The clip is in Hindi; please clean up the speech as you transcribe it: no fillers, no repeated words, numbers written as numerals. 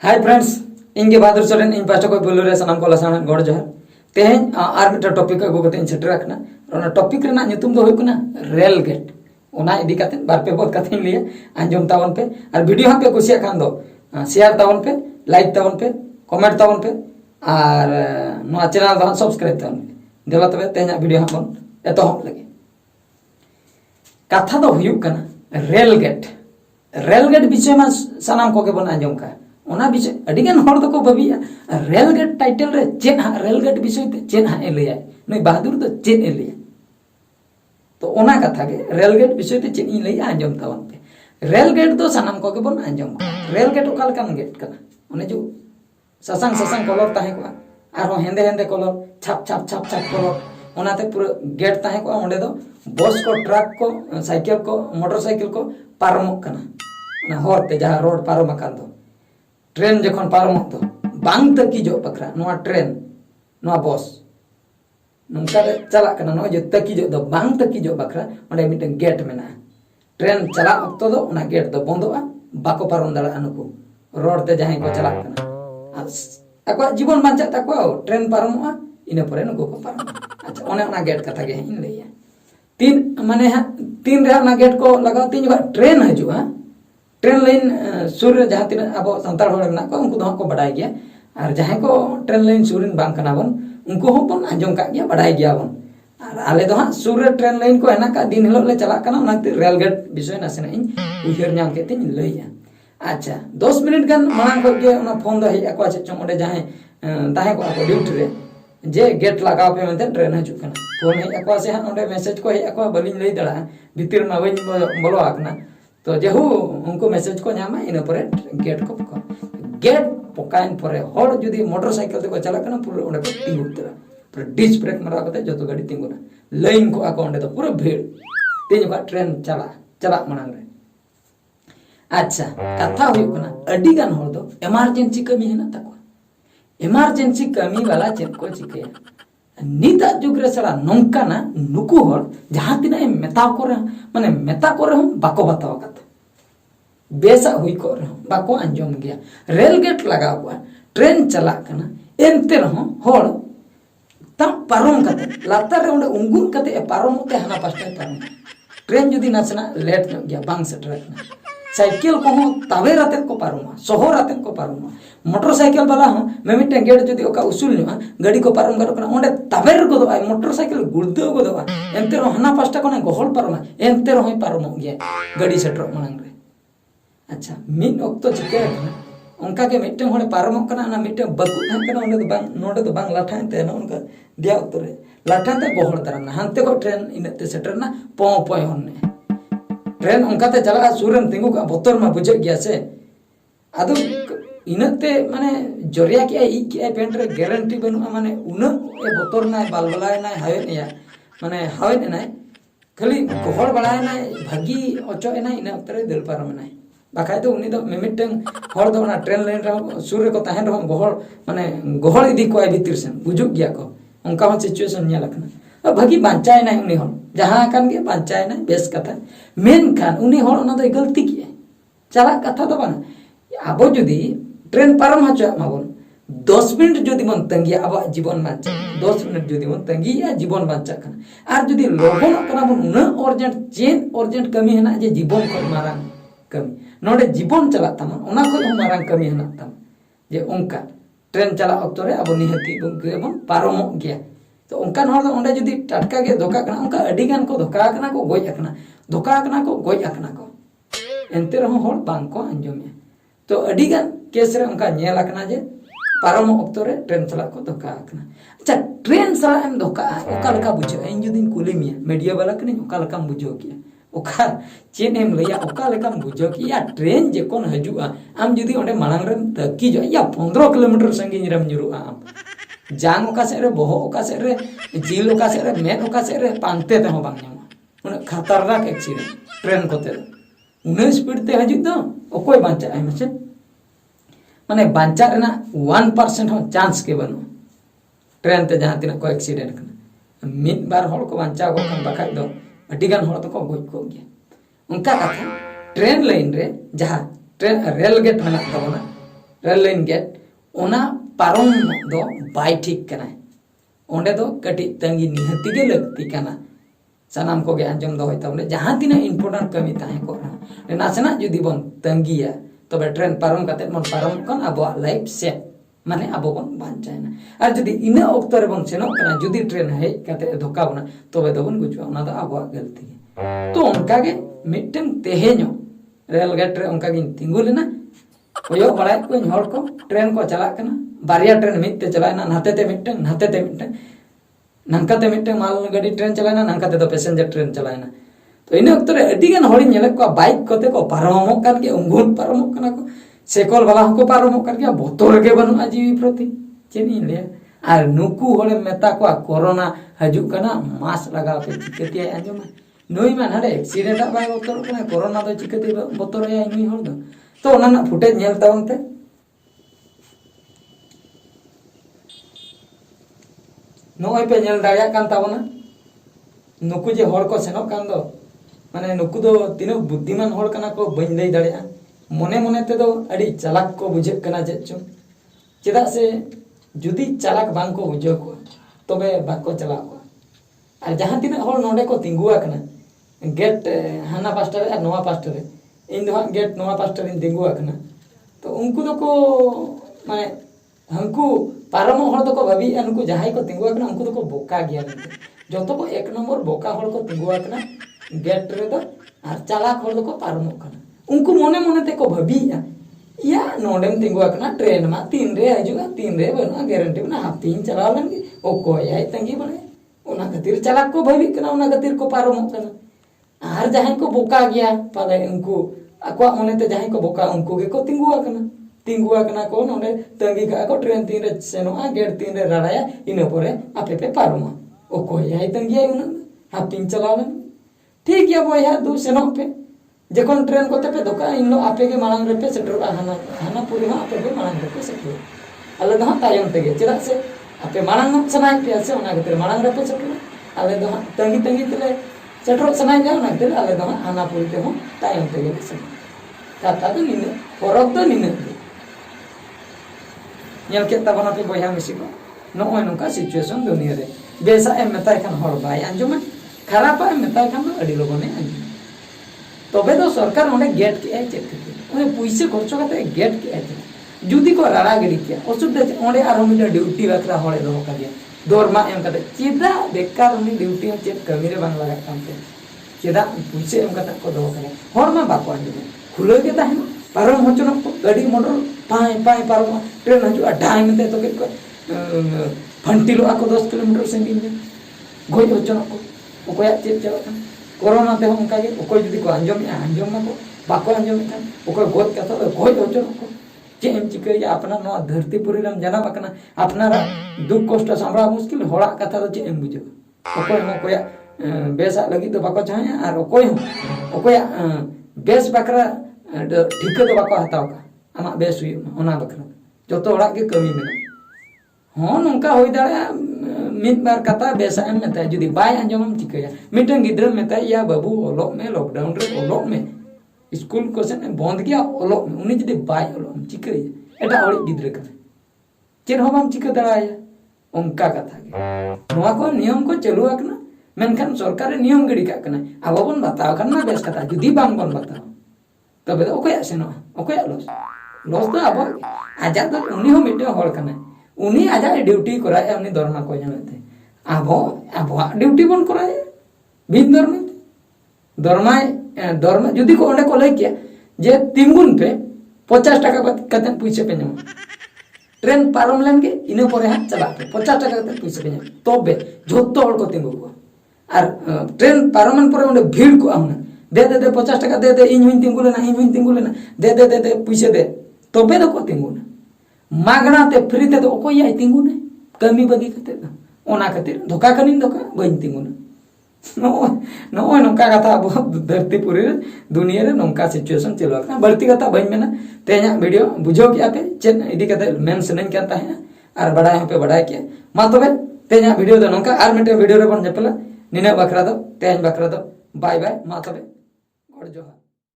हाय फ्रेंड्स इनके बहादुर सोरेन इन पास्टा को बोलो रे सनाम को लसाना गॉड जोहर तेहें आर मिटा टॉपिक अगु कते सेटर रखना और टॉपिक रेना nyutum दो होइकना रेल गेट ओना इदी कते बार पे बहुत कते लिया आंजम तावन पे और वीडियो हम पे कुसिया खान दो शेयर तावन पे लाइक तावन पे कमेंट तावन पे और नो चैनल दो सब्सक्राइब तावन पे देला तबे तेहें वीडियो हम एतो हम लगे कथा दो हुयुक कना रेल गेट विषय में सनाम को के बन आंजम का ओना विषय अडिगन हर दको भाबिया रेल गेट टाइटल रे चेन हा रेल गेट विषय ते चेन हा एलिया नई बहादुर तो चेन एलिया तो ओना कथा के रेल गेट विषय ते चेन इ लई आंजम तावन पे रेल गेट तो सनाम को के बन आंजम रेल गेट ओकाल कान गेट कना ओने जो ससंग ससंग कलर ताहे को आरो हेंदे हेंदे कलर छाप छाप छाप छाप कलर ओनाते पूरा गेट ताहे को ओंडे दो बस को ट्रक को साइकिल को मोटरसाइकिल को पारमक कना ना होरते जहां रोड पारम अकान दो ट्रेन जखन पारम तो बांग तकीजो बकरा नोआ ट्रेन नोआ बस नोंका चला कना नो जो तकीजो दो बांग तकीजो बकरा ओंडे मिटन गेट मेना ट्रेन चला अक्तो दो ओना गेट दो बंदोआ बाको पारम दड़ा अनुको रोड ते जहां को चला कना अको जीवन बांचा तको ट्रेन पारमोआ इने परे नुको को पारम अच्छा ओने ओना गेट कथा गे इन लैया तीन माने तीन रे ओना गेट को लगाव तीन जो ट्रेन हजुआ ट्रेन लाइन सूर्य जहां तीन अब संताल होड़ मेना को उनको को बडाय गया और जहां को ट्रेन लाइन सूर्य बांग कना बन उनको हो बन आंजम का गया बडाय गया बन और आले दो हां सूर्य ट्रेन लाइन को हेना का दिन हिलो ले चला कना ओना रेल गेट विषय नसेना इन उहिर नाम के तीन लैया अच्छा 10 मिनट गन मांग को के ओना फोन दो हे अको चम ओडे जहां ताहे को अको ड्यूटी रे जे गेट लगाव पे मेते ट्रेन हजू कना फोन हे अको से हां ओडे मैसेज को हे अको बलिन लई दड़ा भीतर मा वइन बोलो आकना तो जेहू उनको मैसेज को नामा इन पर गेट को पका गेट पकाइन परे हर जदी मोटरसाइकिल ते को चला कना पूरा ओडे को तिंगु उतरा पूरा डिस्क ब्रेक मारा कते जतो गाड़ी तिंगुना लाइन को आको ओडे तो पूरा भीड़ तेज का ट्रेन चला मनांग रे अच्छा कथा हुई कना अडी गान हर दो इमरजेंसी कमी है ना तको इमरजेंसी कमी वाला चेक को चिके निता जुग रे सड़ा नोंका ना नुकु हर जहां तिना मेता को रे माने मेता को रे हम बाको बताव कत बेसा हुई को रे बाको अंजम गया रेल गेट लगा हुआ ट्रेन चला कना एनते रहो हर तम पारम कते लातर रे उंडे उंगुन कते पारम ते हना पास्टे पारम ट्रेन जदी नसना लेट न गया बांग सेटर कना साइकिल को हो तवे राते को पारुमा सोहो राते को पारुमा मोटरसाइकिल वाला हो मेमिटे गेट जदी ओका उसूल नुआ गाड़ी को पारम गरो कना ओंडे तवेर को दो मोटरसाइकिल गुड़दो को दो एनते रो हना पास्टा कोने गोहल पारुमा एनते रो होय पारुमा गया गाड़ी सेटर मनंग रे अच्छा मिन ओक्तो चिके उनका के मिटे होने पारम कना ना मिटे बकु थान कना ओंडे तो बांग नोडे तो बांग लाठान ते ना उनका दिया ओक्तो रे लाठान ते गोहल तरम ना हनते को ट्रेन इनते सेटर ना पो पो होने ट्रेन उनकाते चला सूरन तिंगु का बोतर में बुझे गया से अदु इनते माने जोरिया के ई के पेंट रे गारंटी बनु माने उन ए बोतर ना बालबलाय ना हावे ने माने हावे ने खाली गोहल बलाय ना भागी ओचो ना इन अतरे दिल पारम ना बाखाय तो उनी दो मिमिटन हर दो ना ट्रेन लाइन रे सूर्य को ताहेन रो गोहल माने गोहल इदी को भीतर से बुझुक गया को उनका हो सिचुएशन न्या लखना भागी बांचाय ना उनी हल जहां कान के बांचाय ना बेस कथा मेन खान उनी हल ओना दो गलती किए चला कथा तो बन आबो जदी ट्रेन पारम हचा माबन 10 मिनट जदी मन तंगिया अब जीवन बांचा 10 मिनट जदी मन तंगिया जीवन बांचा कना आर जदी लोगन कना बन उन अर्जेंट कमी है ना जे जीवन को मारांग कमी नोडे जीवन चला तमा ओना को मारांग कमी है ना तम जे उनका ट्रेन चला अक्तरे अब निहति बन पारम गया तो उनकान हर ओंडे जदी टटका के धोका कना उनका अडिगान को धोका कना को गोय अकना धोका कना को गोय अकना को एनते रहो हर बांग को अंजमे तो अडिगान केस रे उनका नेल अकना जे पारम ऑक्टो रे ट्रेन चला को धोका अकना अच्छा ट्रेन चला एम धोका ओका लका बुझो इन जदी कुली मिया मीडिया वाला कनी ओका लका बुझो किया ओका चेन एम लैया ओका लका बुझो किया ट्रेन जे कोन हजुआ आम जदी ओंडे मांग रे तकी जो या 15 किलोमीटर संगीन रम जुरुआ आम जांग ओका से रे बोहो ओका से रे जील ओका से रे मेन ओका से रे पांते ते हो बांग ᱧᱟᱢᱟ उन खतरनाक एक्सीडेंट ट्रेन कोते उन स्पीड ते हजु दो ओकोय बांचा है मसे माने बांचा रेना 1% हो चांस के बनो ट्रेन ते जहां तिना को एक्सीडेंट कना मिन बार हol को बांचा को कन बाखाय दो अटिगान हol तो को गोज को गया उनका कथा ट्रेन लाइन रे जहां ट्रेन रेल गेट मेना तबना रेल लाइन गेट ओना पारम दो बाय ठीक कना ओंडे दो कटी तंगी निहती के लगती कना सानाम को गे आंजम दो होता बोले जहां तिना इम्पोर्टेंट कमी ताहे को नासना जुदी बन तंगिया तबे ट्रेन पारम काते मन पारम कन अब लाइफ से माने अब बन बांचायना और जुदी इना ऑक्टर बन सेनो कना जुदी ट्रेन है काते धोका बना तबे दो बन गुजवा ओना दो अब गलती तो उनका के मिटन तेहेño रेल गेट रे उनका गिन तिंगु लेना ओयो बड़ाय को हर को ट्रेन को चला कना बारिया ट्रेन मिट ते चलाना नाते ते मिटन नंकाते मिटन माल गाड़ी ट्रेन चलाना नंकाते तो पैसेंजर ट्रेन चलाना तो इन वक्त रे अडी गन हड़ी नेले को बाइक कोते को पारमोक कान के उंगुन पारमोक कना को सेकल वाला को पारमोक कान के बोतोर के बनु जीवी प्रति चेनी ले आर नुकु होले मेता को कोरोना हजू कना मास्क लगा पे चिकते आजम नुई मान हरे एक्सीडेंट बाय बोतोर कना कोरोना तो चिकते बोतोर या नुई होल दो तो ओना फुटेज नेल तावन पे नोय पे नेल दाया कान तावना नुकु जे हर को सेनो कान दो माने नुकु दो तीनो बुद्धिमान हर कना को बइन लई दाड़िया मने मने ते दो अडी चालाक को बुझे कना जेचो चेदा से जुदी चालाक बांग को बुझो को तबे बाको चला को और जहां तीना हर नोडे को तिंगुआ कना गेट हाना पास्टर और नोवा पास्टर इन दो गेट नोवा पास्टर इन तिंगुआ कना तो उनको दो को माने हमको पारम हर दो को भाबी उनको जहां को तिंगुआ कना उनको दो को बोका गया जो तो को एक नंबर बोका हर को तिंगुआ कना गेट रे दो और चालाक हर दो को पारम कना उनको मने मने ते को भाबी या नोडेम तिंगुआ कना ट्रेन मा 3 रे हजुगा 3 रे बना गारंटी बना हापिन चला लनगी ओ को याय तंगी बने ओना खातिर चालाक को भाबी कना ओना खातिर को पारम कना आर जहां को बोका गया पाले उनको अक्वा मने ते जहां को बोका उनको के को तिंगुआ कना को नोडे तंगी का को ट्रेन 3 रे सेनोआ गेट 3 रे राडाया इने परे आपे पे पारमा ओ को याय तंगी उना हापिन चला लन ठीक है बोया दु सेनो पे जखन ट्रेन कोते पे धोका इन लो आपे के मांग रे पे सेटर हाना पूरी मा आपे पे मांग रे पे सेटर अले दो तायम तेगे चेदा से आपे मांग सनाय पे से ओना गते मांग रे पे सेटर अले दो तंगी तले सेटर सनाय ले ओना गते अले दो हाना पूरी ते हो तायम तेगे से कथा तो निने फरक तो निने नेल के तबना पे बोया मिसी को नोय नोका सिचुएशन दुनिया रे बेसा एम मेताय खान हर बाय अंजुम खराब एम मेताय खान अडी लोगने अंजुम तबे तो सरकार ओने गेट के चेक करते ओने पैसे खर्च करते गेट के जुदी को राड़ा गिरी के असुविधा ओने आरो मिले ड्यूटी बकरा होले दो का दिया दरमा एम करते चेदा बेकार ओने ड्यूटी चेक कमी रे बांग लगा काम पे चेदा पैसे एम करते को दो करे हर में बाको अंजुम खुले के ताहेन पारम होचनो गाड़ी मोटर पाए पारम ट्रेन हजू ढाई में तो के फंटिलो आको 10 किलोमीटर संगीन में गोय होचनो को ओकोया चेक चला कोरोना ते उनका के ओको जदी को अंजम को बाको अंजम खान ओको गोद कथा तो गोय होचो को जे एम चिकरिया अपना नो धरती पुरी रम जना बकना अपना दुख कष्ट संभरा मुश्किल होड़ा कथा तो जे एम बुझो ओको हो कोया बेसा लगी तो बाको चाहे और ओकोया बेस बकरा ठीक तो बाको हताव का आमा बेस हुई ओना बकरा जतो होड़ा के कमी मेना हो नंका होई दाड़ा मित बार कथा बेसा एम मेता जुदी बाय अंजमम चिकया मिटन गिद्र मेता या बाबू ओलोक में लॉकडाउन रे ओलोक में स्कूल को से बंद किया ओलोक में उनी जुदी बाय ओलोक चिकया एटा ओड़ी गिद्र का चेर हो बम चिका दड़ाया उनका कथा के नोआ को नियम को चलु आकना मेनखान सरकार नियम गड़ी का कना अब बन बताव करना बेस कथा जुदी बांग बन बताव तबे तो ओकया सेनो ओकया लॉस तो अब आजा तो उनी हो मिटे होड़ कना उनी आजा ड्यूटी कराए उनी दरमा को जामते अब ड्यूटी बन कराए बिन दरमा जुदी को ओंडे को लई किया जे तिंगुन पे 50 टाका कते पैसे पे नाम ट्रेन पारम लेन के इने परे हाथ चला पे 50 टाका कते पैसे पे नाम तबे जोतो हड़ को तिंगु को और ट्रेन पारमन परे ओंडे भीड़ को आउना दे 50 टाका दे इन हुई तिंगु लेना दे पैसे दे तबे तो को तिंगुना मागना ते फ्री ते तो ओको याय तिंगुना कमी बगी कते दा ओना खातिर धोका कनिन धोका बइन तिंगुना नो नोका कथा अब धरती पुरी दुनिया रे नोका सिचुएशन चलो का बलती कथा बइन मेना तेया वीडियो बुझो कि आपे चेन इदी कते मेंशन इन करता है और बड़ाय पे बड़ाय के मा तबे तेया वीडियो दो नोका आर मिटे वीडियो रे बन जपला निने बकरा दो तेज बकरा दो बाय बाय मा तबे गड जोहार।